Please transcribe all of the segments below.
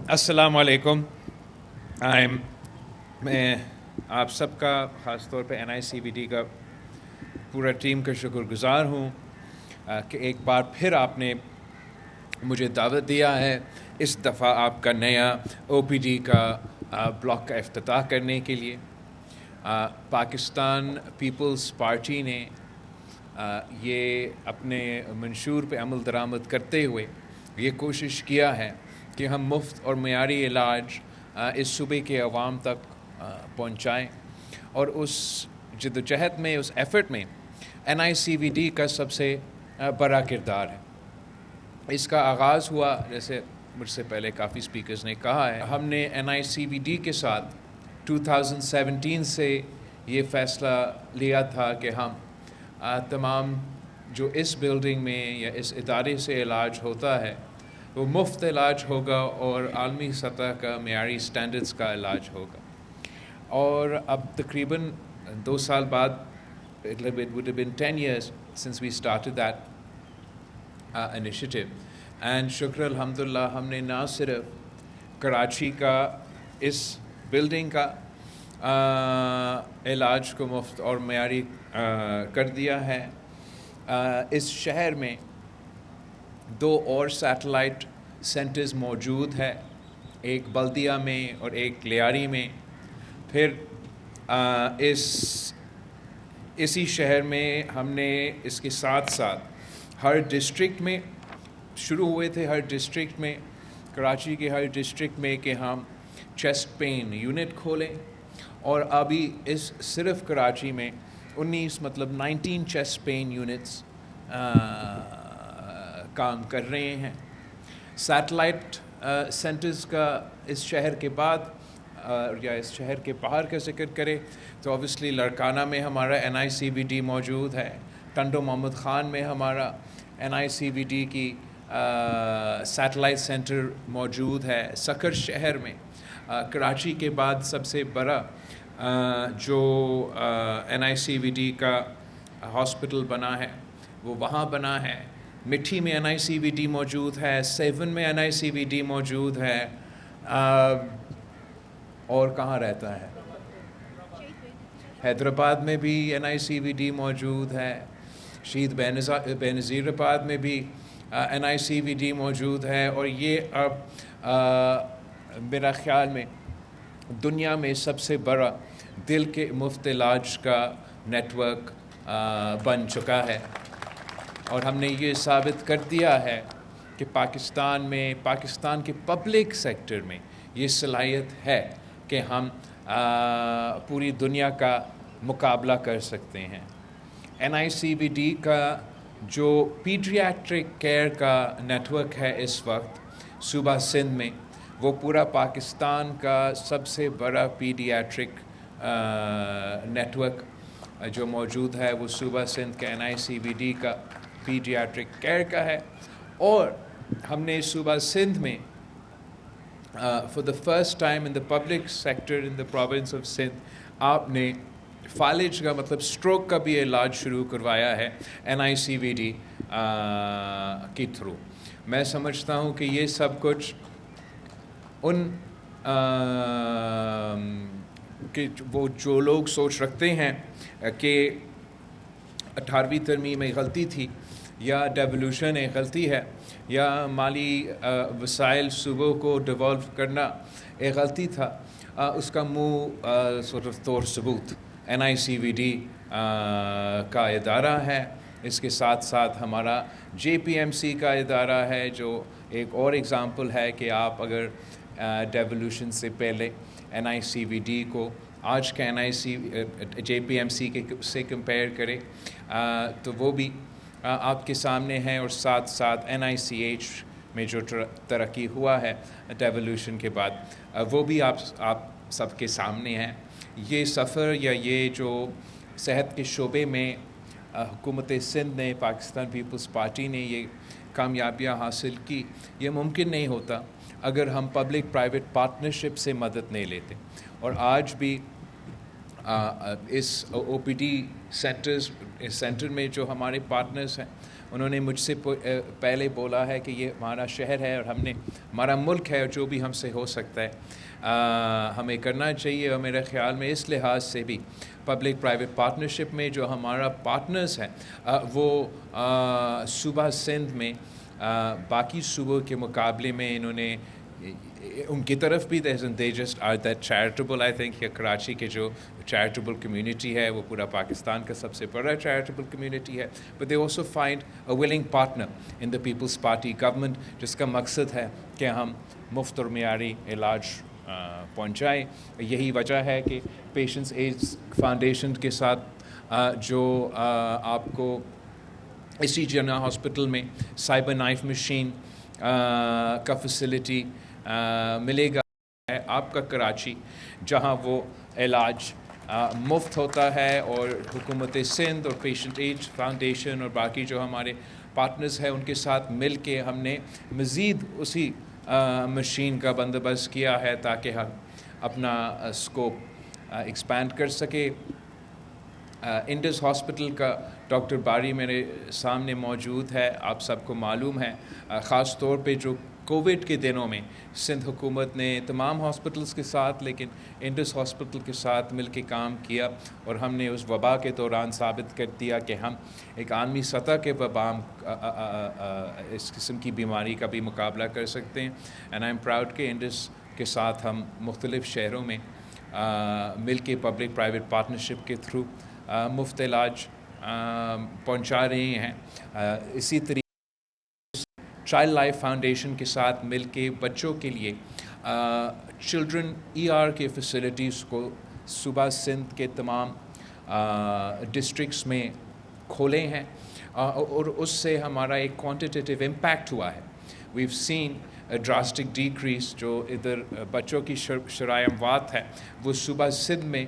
السلام علیکم. میں آپ سب کا خاص طور پہ NICVD کا پورا ٹیم کا شکر گزار ہوں کہ ایک بار پھر آپ نے مجھے دعوت دیا ہے اس دفعہ آپ کا نیا OPD کا بلاک کا افتتاح کرنے کے لیے. پاکستان پیپلز پارٹی نے یہ اپنے منشور پہ عمل درآمد کرتے ہوئے یہ کوشش کیا ہے کہ ہم مفت اور معیاری علاج اس صوبے کے عوام تک پہنچائیں، اور اس جدوجہد میں، اس ایفرٹ میں NICVD کا سب سے بڑا کردار ہے. اس کا آغاز ہوا، جیسے مجھ سے پہلے کافی سپیکرز نے کہا ہے، ہم نے NICVD کے ساتھ 2017 سے یہ فیصلہ لیا تھا کہ ہم تمام جو اس بلڈنگ میں یا اس ادارے سے علاج ہوتا ہے وہ مفت علاج ہوگا اور عالمی سطح کا معیاری سٹینڈرڈز کا علاج ہوگا. اور اب تقریباً 2 سال بعد it would have been 10 years since we started that initiative, and شکر الحمدللہ ہم نے نہ صرف کراچی کا اس بلڈنگ کا علاج کو مفت اور معیاری کر دیا ہے، اس شہر میں 2 اور سیٹلائٹ سینٹرز موجود ہے، ایک بلدیہ میں اور ایک لیاری میں. پھر اسی شہر میں ہم نے اس کے ساتھ ساتھ ہر ڈسٹرکٹ میں شروع ہوئے تھے، ہر ڈسٹرکٹ میں، کراچی کے ہر ڈسٹرکٹ میں کہ ہم چیسٹ پین یونٹ کھولیں، اور ابھی اس صرف کراچی میں 19 چیسٹ پین یونٹس کام کر رہے ہیں. سیٹلائٹ سینٹرز کا اس شہر کے بعد یا اس شہر کے باہر کا ذکر کرے تو اوبیسلی لڑکانہ میں ہمارا NICVD موجود ہے، ٹنڈو محمد خان میں ہمارا NICVD کی سیٹلائٹ سینٹر موجود ہے. سکر شہر میں کراچی کے بعد سب سے بڑا جو NICVD کا ہاسپٹل بنا ہے وہ وہاں بنا ہے. مٹھی میں NICVD موجود ہے، 7 میں NICVD موجود ہے، اور کہاں رہتا ہے؟ حیدرآباد میں بھی NICVD موجود ہے، شہید بینظیر آباد میں بھی NICVD موجود ہے، اور یہ اب میرا خیال میں دنیا میں سب سے بڑا دل کے مفت علاج کا نیٹ ورک بن چکا ہے. اور ہم نے یہ ثابت کر دیا ہے کہ پاکستان کے پبلک سیکٹر میں یہ صلاحیت ہے کہ ہم پوری دنیا کا مقابلہ کر سکتے ہیں. NICVD کا جو پیڈیاٹرک کیئر کا نیٹ ورک ہے اس وقت صوبہ سندھ میں، وہ پورا پاکستان کا سب سے بڑا پیڈیاٹرک نیٹ ورک جو موجود ہے وہ صوبہ سندھ کے NICVD کا پیڈیاٹرک کیئر کا ہے. اور ہم نے صوبہ سندھ میں for the first time in the public sector in the province of Sindh آپ نے فالج کا مطلب سٹروک کا بھی علاج شروع کروایا ہے NICVD کے تھرو. میں سمجھتا ہوں کہ یہ سب کچھ ان کہ وہ جو لوگ سوچ رکھتے ہیں کہ 18ویں ترمیم ایک غلطی تھی یا ڈیولوشن ایک غلطی ہے یا مالی وسائل صوبوں کو ڈیولو کرنا ایک غلطی تھا، اس کا طور ثبوت NICVD کا ادارہ ہے. اس کے ساتھ ساتھ ہمارا JPMC کا ادارہ ہے جو ایک اور اگزامپل ہے کہ آپ اگر ڈیولوشن سے پہلے NICVD کو آج کا JPMC کے سے کمپیئر کرے تو وہ بھی آپ کے سامنے ہے. اور ساتھ ساتھ NICH میں جو ترقی ہوا ہے ڈیولوشن کے بعد وہ بھی آپ سب کے سامنے ہے. یہ سفر یا یہ جو صحت کے شعبے میں حکومت سندھ نے، پاکستان پیپلز پارٹی نے یہ کامیابیاں حاصل کی، یہ ممکن نہیں ہوتا اگر ہم پبلک پرائیویٹ پارٹنرشپ سے مدد نہیں لیتے. اور آج بھی اس OPD سینٹر میں جو ہمارے پارٹنرز ہیں انہوں نے مجھ سے پہلے بولا ہے کہ یہ ہمارا شہر ہے اور ہمارا ملک ہے اور جو بھی ہم سے ہو سکتا ہے ہمیں کرنا چاہیے. اور میرے خیال میں اس لحاظ سے بھی پبلک پرائیویٹ پارٹنرشپ میں جو ہمارا پارٹنرز ہیں وہ صوبہ سندھ میں باقی صوبوں کے مقابلے میں انہوں نے ان کی طرف بھی they just are that charitable. I think یہ کراچی کے جو چیریٹیبل کمیونٹی ہے وہ پورا پاکستان کا سب سے بڑا چیریٹیبل کمیونٹی ہے. But they also find a willing partner in the People's Party government جس کا مقصد ہے کہ ہم مفت اور معیاری علاج پہنچائیں. یہی وجہ ہے کہ پیشنٹس ایڈز فاؤنڈیشن کے ساتھ جو آپ کو اسی جنا ہاسپٹل میں سائبر نائف مشین کا فیسلٹی ملے گا ہے آپ کا کراچی, جہاں وہ علاج مفت ہوتا ہے. اور حکومت سندھ اور پیشنٹ ایج فاؤنڈیشن اور باقی جو ہمارے پارٹنرز ہیں ان کے ساتھ مل کے ہم نے مزید اسی مشین کا بندوبست کیا ہے تاکہ ہم اپنا اسکوپ ایکسپینڈ کر سکے. انڈس ہاسپٹل کا ڈاکٹر باری میرے سامنے موجود ہے. آپ سب کو معلوم ہے خاص طور پہ جو کووڈ کے دنوں میں سندھ حکومت نے تمام ہاسپٹلز کے ساتھ لیکن انڈس ہاسپٹل کے ساتھ مل کے کام کیا اور ہم نے اس وبا کے دوران ثابت کر دیا کہ ہم ایک عالمی سطح کے وبا اس قسم کی بیماری کا بھی مقابلہ کر سکتے ہیں. اینڈ آئی ایم پراؤڈ کہ انڈس کے ساتھ ہم مختلف شہروں میں مل کے پبلک پرائیویٹ پارٹنرشپ کے تھرو مفت علاج پہنچا رہے ہیں. اسی طریقے چائلڈ لائف فاؤنڈیشن کے ساتھ مل کے بچوں کے لیے چلڈرن کے فیسلٹیز کو صوبہ سندھ کے تمام ڈسٹرکٹس میں کھولے ہیں اور اس سے ہمارا ایک کوانٹیٹیو امپیکٹ ہوا ہے. ویو سین ڈراسٹک ڈیکریز جو ادھر بچوں کی شرح اموات ہے وہ صوبہ سندھ میں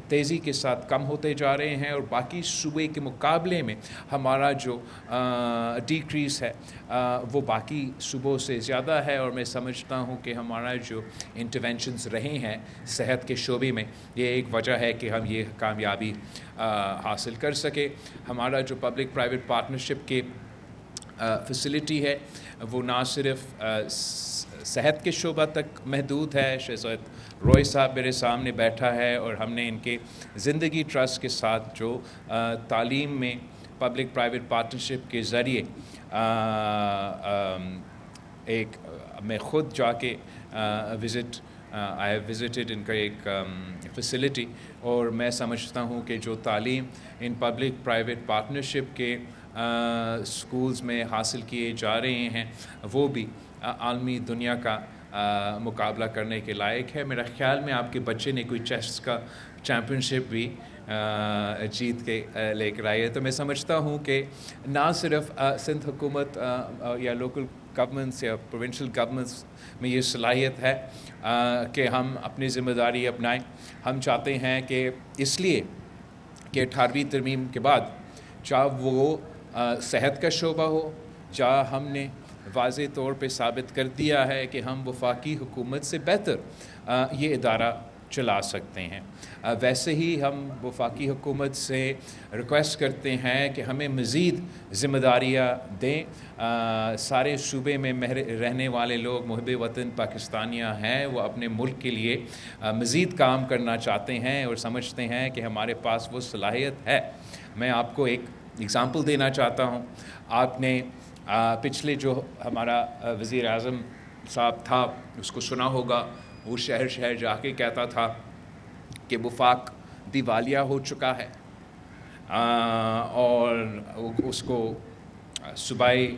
تیزی کے ساتھ کم ہوتے جا رہے ہیں اور باقی صوبے کے مقابلے میں ہمارا جو ڈیکریز ہے وہ باقی صوبوں سے زیادہ ہے. اور میں سمجھتا ہوں کہ ہمارا جو انٹرونشنز رہے ہیں صحت کے شعبے میں یہ ایک وجہ ہے کہ ہم یہ کامیابی حاصل کر سکے. ہمارا جو پبلک پرائیویٹ پارٹنرشپ کے فیسلٹی ہے وہ نہ صرف صحت کے شعبہ تک محدود ہے. شہزاد روئے صاحب میرے سامنے بیٹھا ہے اور ہم نے ان کے زندگی ٹرسٹ کے ساتھ جو تعلیم میں پبلک پرائیویٹ پارٹنرشپ کے ذریعے ایک میں خود جا کے I have visited ان کا ایک فیسلٹی اور میں سمجھتا ہوں کہ جو تعلیم ان پبلک پرائیویٹ پارٹنرشپ کے اسکولز میں حاصل کیے جا رہے ہیں وہ بھی عالمی دنیا کا مقابلہ کرنے کے لائق ہے. میرا خیال میں آپ کے بچے نے کوئی چیس کا چیمپئن شپ بھی جیت کے لے کر آئی ہے. تو میں سمجھتا ہوں کہ نہ صرف سندھ حکومت یا لوکل گورنمنٹس یا پروونشل گورنمنٹس میں یہ صلاحیت ہے کہ ہم اپنی ذمہ داری اپنائیں. ہم چاہتے ہیں کہ اس لیے کہ 18ویں ترمیم کے بعد چاہے وہ صحت کا شعبہ ہو جہاں ہم نے واضح طور پہ ثابت کر دیا ہے کہ ہم وفاقی حکومت سے بہتر یہ ادارہ چلا سکتے ہیں, ویسے ہی ہم وفاقی حکومت سے ریکویسٹ کرتے ہیں کہ ہمیں مزید ذمہ داریاں دیں. سارے صوبے میں رہنے والے لوگ محب وطن پاکستانیاں ہیں, وہ اپنے ملک کے لیے مزید کام کرنا چاہتے ہیں اور سمجھتے ہیں کہ ہمارے پاس وہ صلاحیت ہے. میں آپ کو ایک اگزامپل دینا چاہتا ہوں. آپ نے پچھلے جو ہمارا وزیر اعظم صاحب تھا اس کو سنا ہوگا, وہ شہر شہر جا کے کہتا تھا کہ وفاق دیوالیہ ہو چکا ہے اور اس کو صوبائی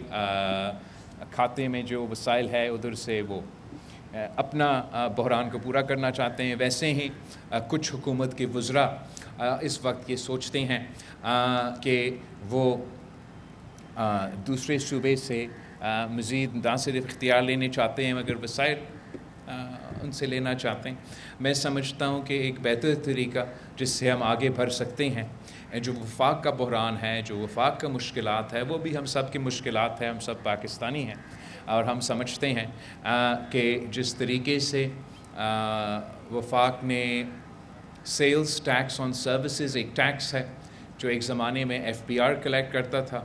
کھاتے میں جو وسائل ہے ادھر سے وہ اپنا بحران کو پورا کرنا چاہتے ہیں. ویسے ہی کچھ حکومت کے وزراء اس وقت یہ سوچتے ہیں کہ وہ دوسرے صوبے سے مزید نہ صرف اختیار لینے چاہتے ہیں مگر وسائل ان سے لینا چاہتے ہیں. میں سمجھتا ہوں کہ ایک بہتر طریقہ جس سے ہم آگے بڑھ سکتے ہیں, جو وفاق کا بحران ہے, جو وفاق کا مشکلات ہے, وہ بھی ہم سب کی مشکلات ہیں, ہم سب پاکستانی ہیں اور ہم سمجھتے ہیں کہ جس طریقے سے وفاق نے سیلز ٹیکس آن سروسز ایک ٹیکس ہے جو ایک زمانے میں FBR کلیکٹ کرتا تھا,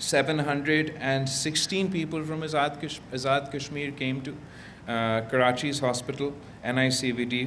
716 people from Azad Kashmir came to Karachi's hospital NICVD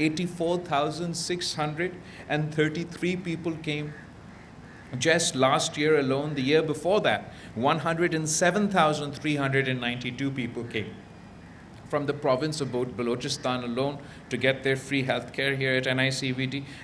84,633 people came just last year alone. The year before that 107,392 people came from the province of Balochistan alone to get their free health care here at NICVD.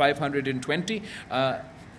520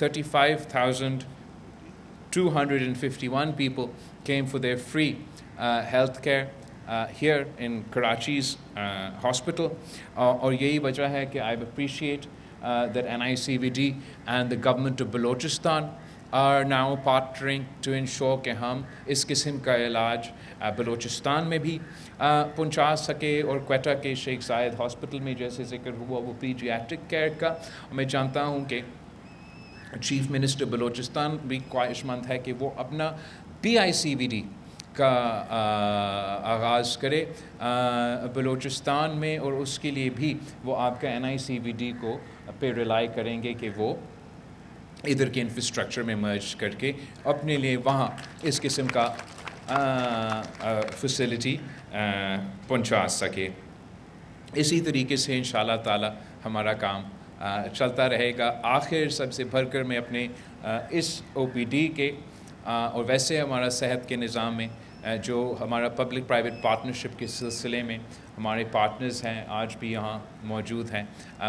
35,251 people came for their free health care here in Karachi's hospital, اور یہی وجہ ہے کہ I appreciate that NICVD and the government of Balochistan are now partnering to ensure کہ ہم اس قسم کا علاج بلوچستان میں بھی پہنچا سکے. اور کوئٹہ کے شیخ زاید ہاسپٹل میں جیسے ذکر ہوا وہ پیڈیاٹرک کیئر کا, میں جانتا ہوں کہ چیف منسٹر بلوچستان بھی خواہش مند ہے کہ وہ اپنا PICVD کا آغاز کرے بلوچستان میں, اور اس کے لیے بھی وہ آپ کا NICVD کو پہ ریلائی کریں گے کہ وہ ادھر کے انفراسٹرکچر میں مرج کر کے اپنے لیے وہاں اس قسم کا فیسلٹی پہنچا سکے. اسی طریقے سے انشاءاللہ تعالی ہمارا کام چلتا رہے گا. آخر سب سے بڑھ کر میں اپنے اس OPD کے اور ویسے ہمارا صحت کے نظام میں جو ہمارا پبلک پرائیویٹ پارٹنرشپ کے سلسلے میں ہمارے پارٹنرز ہیں آج بھی یہاں موجود ہیں,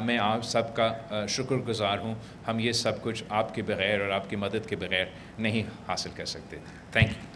میں آپ سب کا شکر گزار ہوں. ہم یہ سب کچھ آپ کے بغیر اور آپ کی مدد کے بغیر نہیں حاصل کر سکتے. Thank you.